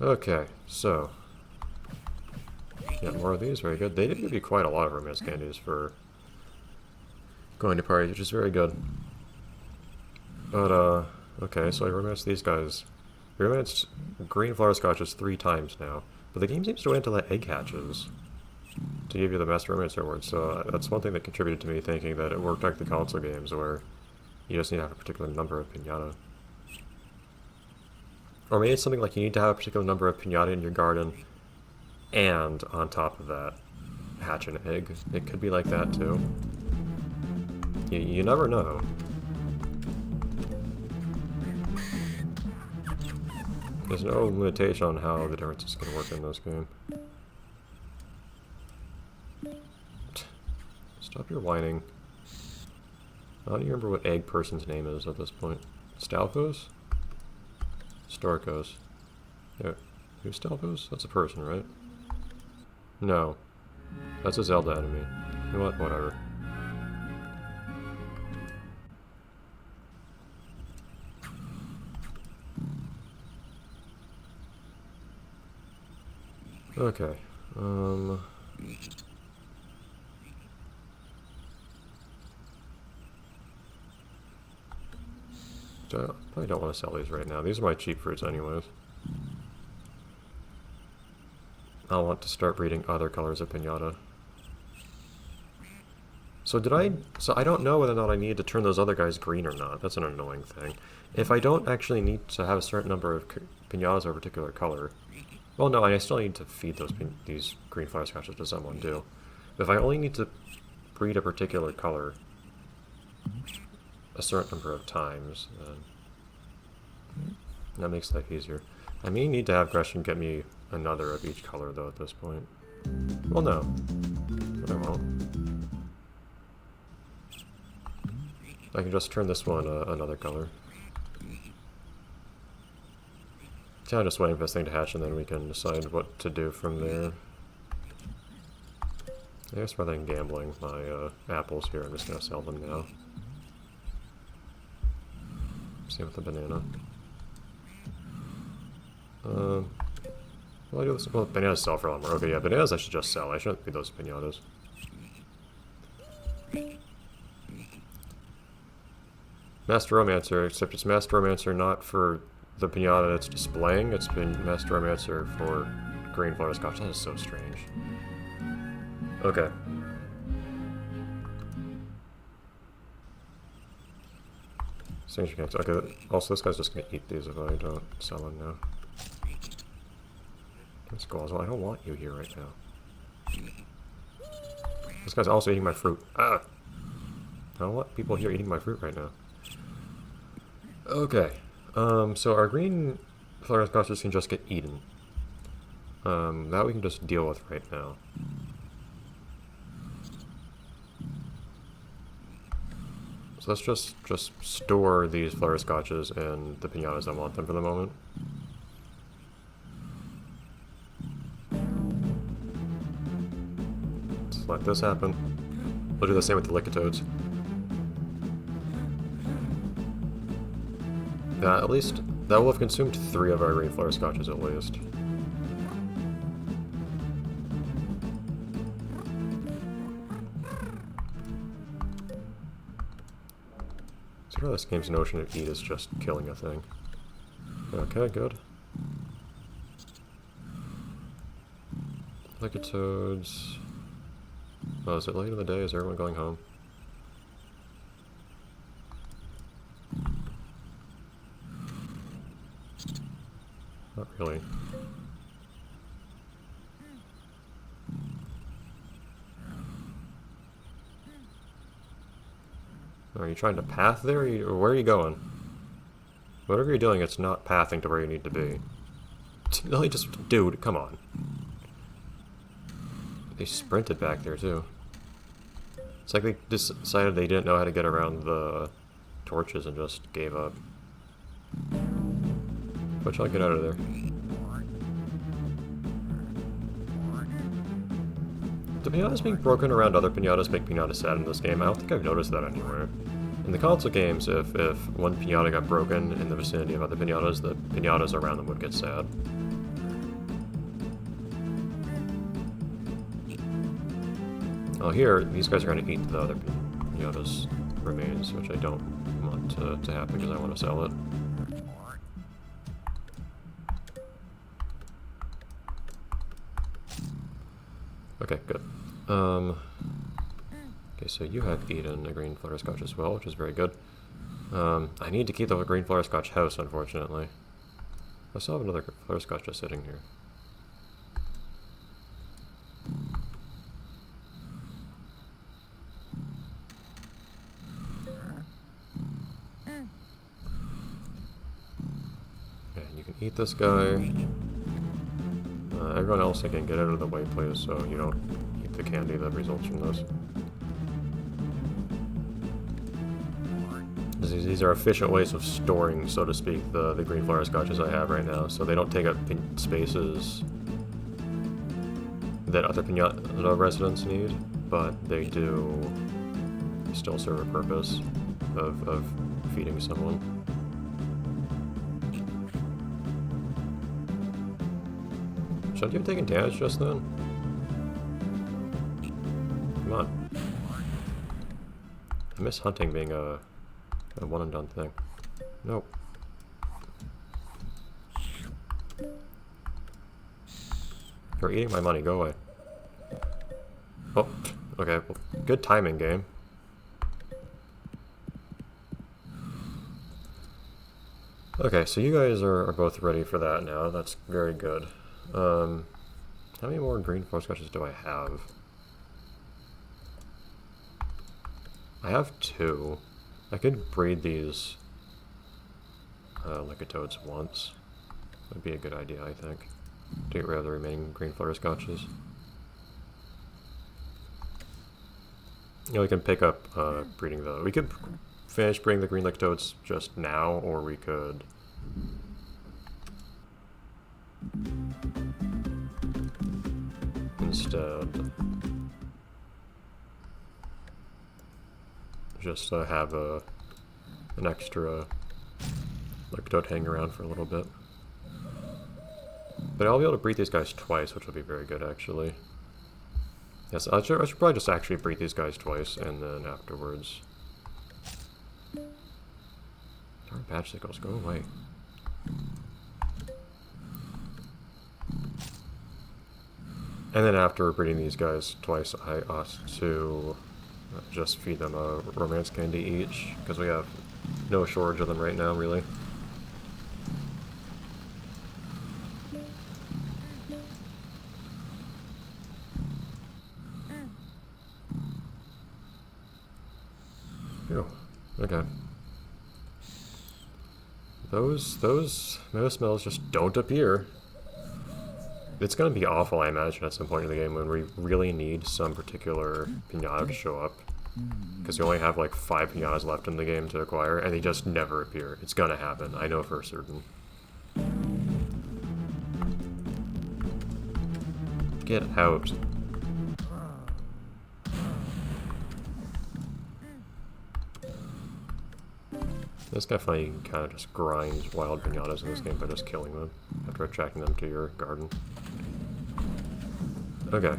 Okay, so yeah, more of these, very good. They did give you quite a lot of romance candies for going to parties, which is very good. But, okay, so I romanced these guys. I romanced green flower scotches 3 times now, but the game seems to wait until that egg hatches to give you the Master Romance Award, so that's one thing that contributed to me thinking that it worked like the console games, where you just need to have a particular number of piñata. Or maybe it's something like you need to have a particular number of piñata in your garden, and on top of that, hatch an egg. It could be like that too. You never know. There's no limitation on how the differences can work in this game. Stop your whining. I don't even remember what egg person's name is at this point. Stalfos? Storkos. Yeah. Who's Stalfos? That's a person, right? No. That's a Zelda enemy. You know what? Whatever. Okay. I probably don't want to sell these right now. These are my cheap fruits anyways. I want to start breeding other colors of piñata. So I don't know whether or not I need to turn those other guys green or not. That's an annoying thing. If I don't actually need to have a certain number of piñatas of a particular color, well, no, I still need to feed these green flower scotches to someone too. But if I only need to breed a particular color a certain number of times, then that makes life easier. I may need to have Gresham get me another of each color though at this point. Well, no, but I won't. I can just turn this one another color. So I'm just waiting for this thing to hatch and then we can decide what to do from there. I guess rather than gambling my apples here, I'm just going to sell them now. Same with the banana. Well, I do this. Well, bananas sell for a lot more. Okay, yeah, bananas I should just sell. I shouldn't be those piñatas. Master Romancer, except it's Master Romancer not for the piñata it's displaying, it's been Master Romancer for green flower scotch. That is so strange. Okay. Strange mechanics. Okay, also this guy's just gonna eat these if I don't sell them now. Let's go as well. I don't want you here right now. This guy's also eating my fruit. Ah! I don't want people here eating my fruit right now. Okay. So our green flower scotches can just get eaten. That we can just deal with right now. So let's just store these flower scotches and the piñatas I want them for the moment. Just let this happen. We'll do the same with the Licatoads. At least that will have consumed 3 of our green flower scotches at least. So this game's notion of eat is just killing a thing. Okay, good. Licatoads. Oh, is it late in the day? Is everyone going home? Not really. Are you trying to path there, or where are you going? Whatever you're doing, it's not pathing to where you need to be. Really, just, dude, come on. They sprinted back there, too. It's like they decided they didn't know how to get around the torches and just gave up. But y'all get out of there. Do piñatas being broken around other piñatas make piñatas sad in this game? I don't think I've noticed that anywhere. In the console games, if one piñata got broken in the vicinity of other piñatas, the piñatas around them would get sad. Well, here, these guys are going to eat the other Piñata's remains, which I don't want to happen because I want to sell it. Okay, good. Okay, so you have eaten a green flutterscotch as well, which is very good. I need to keep the green flutterscotch house, unfortunately. I still have another flutterscotch just sitting here. Okay, you can eat this guy. Everyone else, again, get out of the way, please, so you don't eat the candy that results from this. These are efficient ways of storing, so to speak, the green flutterscotches I have right now, so they don't take up spaces that other Piñata residents need, but they do still serve a purpose of feeding someone. Shouldn't you have taken damage just then? Come on. I miss hunting being a one and done thing. Nope. You're eating my money, go away. Oh, okay, well, good timing, game. Okay, so you guys are both ready for that now. That's very good. How many more green flutterscotches do I have? I have 2. I could breed these Licatodes once. That'd be a good idea, I think. To get rid of the remaining green flutterscotches. You know, we can pick up breeding the... We could finish breeding the green Licatodes just now, or we could... instead just have an extra Licatode hang around for a little bit. But I'll be able to breed these guys twice, which will be very good, actually. Yes, I should probably just actually breed these guys twice, and then afterwards... Darn badgicles, go away. And then after breeding these guys twice, I ought to just feed them a romance candy each, because we have no shortage of them right now, really. Phew. Okay. Those smells just don't appear. It's going to be awful, I imagine, at some point in the game when we really need some particular Piñata to show up. Because we only have like 5 Piñatas left in the game to acquire, and they just never appear. It's going to happen, I know for certain. Get out. It's kind of funny, you can kind of just grind wild Piñatas in this game by just killing them after attracting them to your garden. Okay.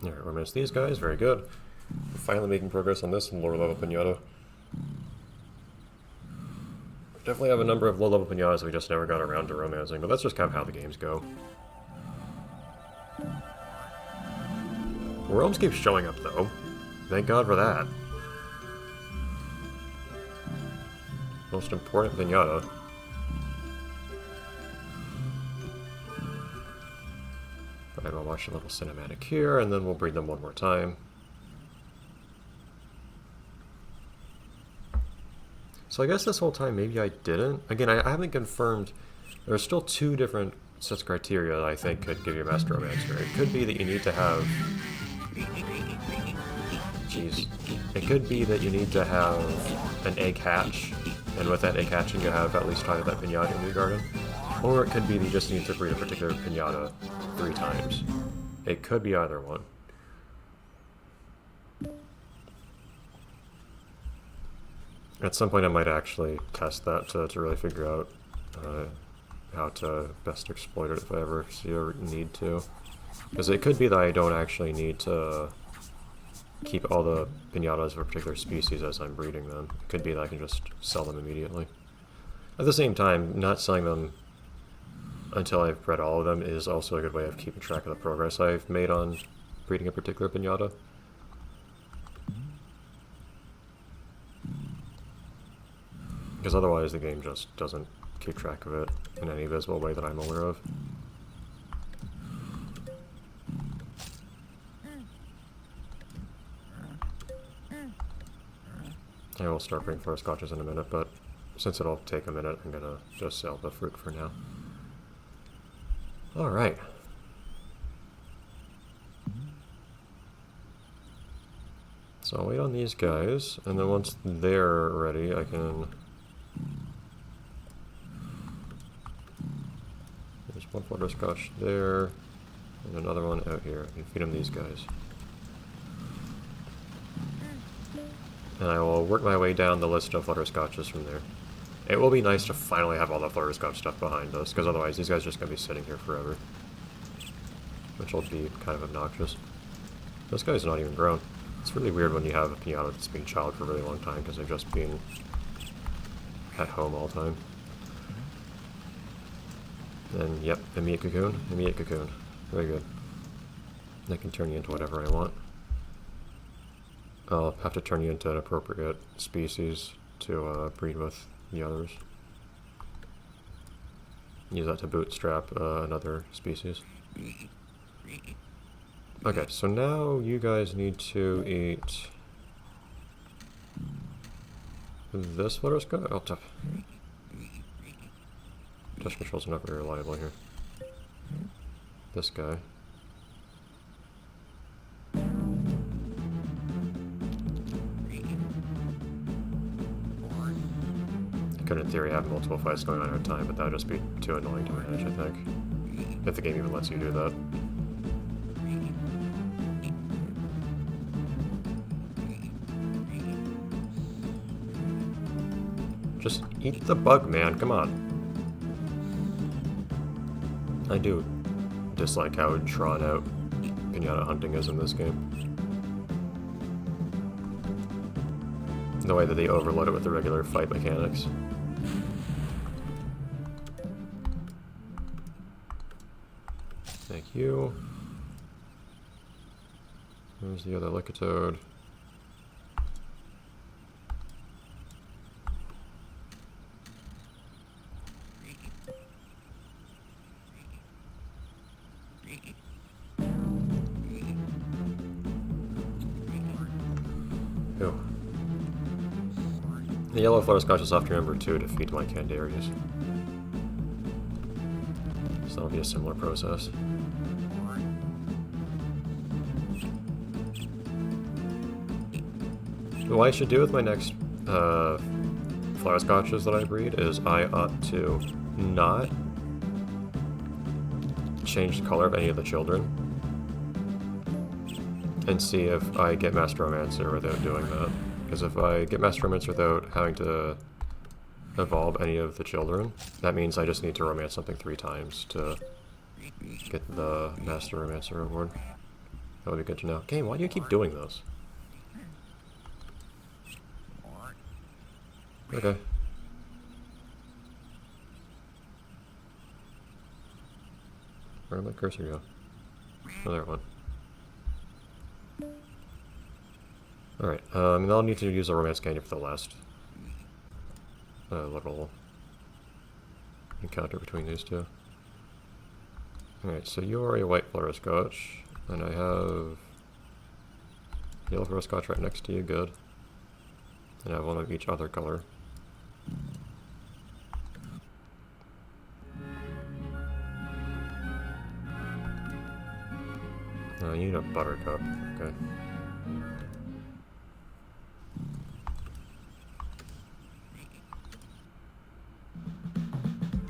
Alright, romance these guys, very good. We're finally making progress on this lower level Piñata. Definitely have a number of low-level Piñatas we just never got around to romancing, but that's just kind of how the games go. Worms keep showing up, though. Thank God for that. Most important Piñata. Alright, we'll watch a little cinematic here, and then we'll breed them one more time. So I guess this whole time maybe I didn't. Again, I haven't confirmed. There's still 2 different sets of criteria that I think could give you a Master Romancer. It could be that you need to have... Jeez. It could be that you need to have an egg hatch, and with that egg hatching you have at least 5 of that Piñata in your garden. Or it could be that you just need to breed a particular Piñata 3 times. It could be either one. At some point I might actually test that to really figure out how to best exploit it if I ever see a need to. Because it could be that I don't actually need to keep all the piñatas of a particular species as I'm breeding them. It could be that I can just sell them immediately. At the same time, not selling them until I've bred all of them is also a good way of keeping track of the progress I've made on breeding a particular piñata. Because otherwise the game just doesn't keep track of it in any visible way that I'm aware of. I will start bringing forest scotches in a minute, but since it'll take a minute, I'm gonna just sell the fruit for now. Alright. So I'll wait on these guys, and then once they're ready, I can... There's one butterscotch there, and another one out here. I can feed them these guys. And I will work my way down the list of flutterscotches from there. It will be nice to finally have all the flutterscotch stuff behind us, because otherwise these guys are just going to be sitting here forever. Which will be kind of obnoxious. This guy's not even grown. It's really weird when you have a piñata that's been child for a really long time, because they've just been at home all the time. And yep, immediate cocoon, immediate cocoon. Very good. I can turn you into whatever I want. I'll have to turn you into an appropriate species to breed with the others. Use that to bootstrap another species. Okay, so now you guys need to eat this flutterscotch. Oh, tough. Touch control's not very reliable here. This guy. Could in theory have multiple fights going on at a time, but that would just be too annoying to manage, I think. If the game even lets you do that. Just eat the bug, man, come on. I do dislike how drawn out piñata hunting is in this game. The way that they overload it with the regular fight mechanics. Thank you. Where's the other Licatoad? Ew. The yellow flutterscotch is off to number 2 to feed my Candarias. So that'll be a similar process. What I should do with my next flutterscotches that I breed is I ought to not change the color of any of the children and see if I get Master Romancer without doing that. Because if I get Master Romancer without having to evolve any of the children, that means I just need to romance something 3 times to get the Master Romancer reward. That would be good to know. Game, why do you keep doing this? Okay. Where did my cursor go? Oh, there it went. Alright, and I'll need to use a romance candy for the last little encounter between these two. Alright, so you are a white flutterscotch, and I have yellow flutterscotch right next to you, good. And I have one of each other color. Oh, you need a buttercup, okay.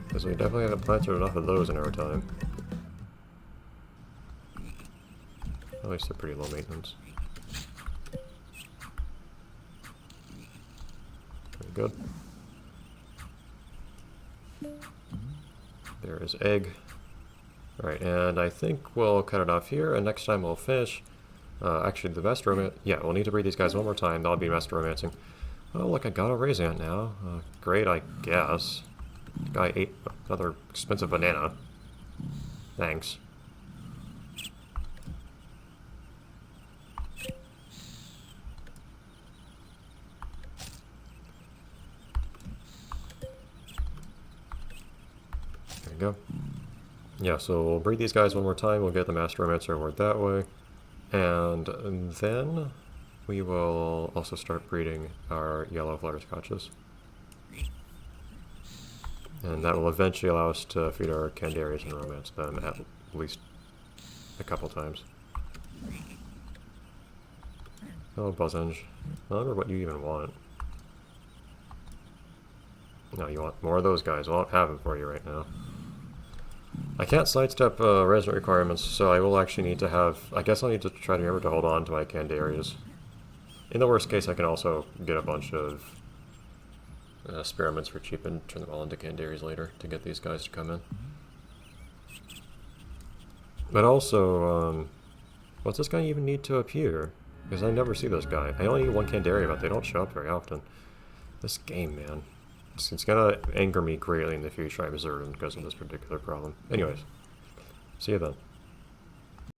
Because we definitely haven't planted enough of those in our time. At least they're pretty low maintenance. good. There is egg. Alright, and I think we'll cut it off here, and next time we'll fish. Actually, the best romance... Yeah, we'll need to breed these guys one more time. That'll be master romancing. Oh, look, I got a raise ant now. Great, I guess. Guy ate another expensive banana. Thanks. There you go. Yeah, so we'll breed these guys one more time. We'll get the Master Romancer award that way. And then we will also start breeding our yellow flutterscotches. And that will eventually allow us to feed our Candarias and romance them at least a couple times. Oh, Buzzenge. I wonder what you even want. No, you want more of those guys. I won't have them for you right now. I can't sidestep resident requirements, so I will actually need to have... I guess I'll need to try to remember to hold on to my Candarias. In the worst case, I can also get a bunch of experiments for cheap and turn them all into Candarias later to get these guys to come in. But also, what's this guy even need to appear? Because I never see this guy. I only need one Candaria, but they don't show up very often. This game, man. It's gonna anger me greatly in the future, I'm certain, because of this particular problem. Anyways, see you then.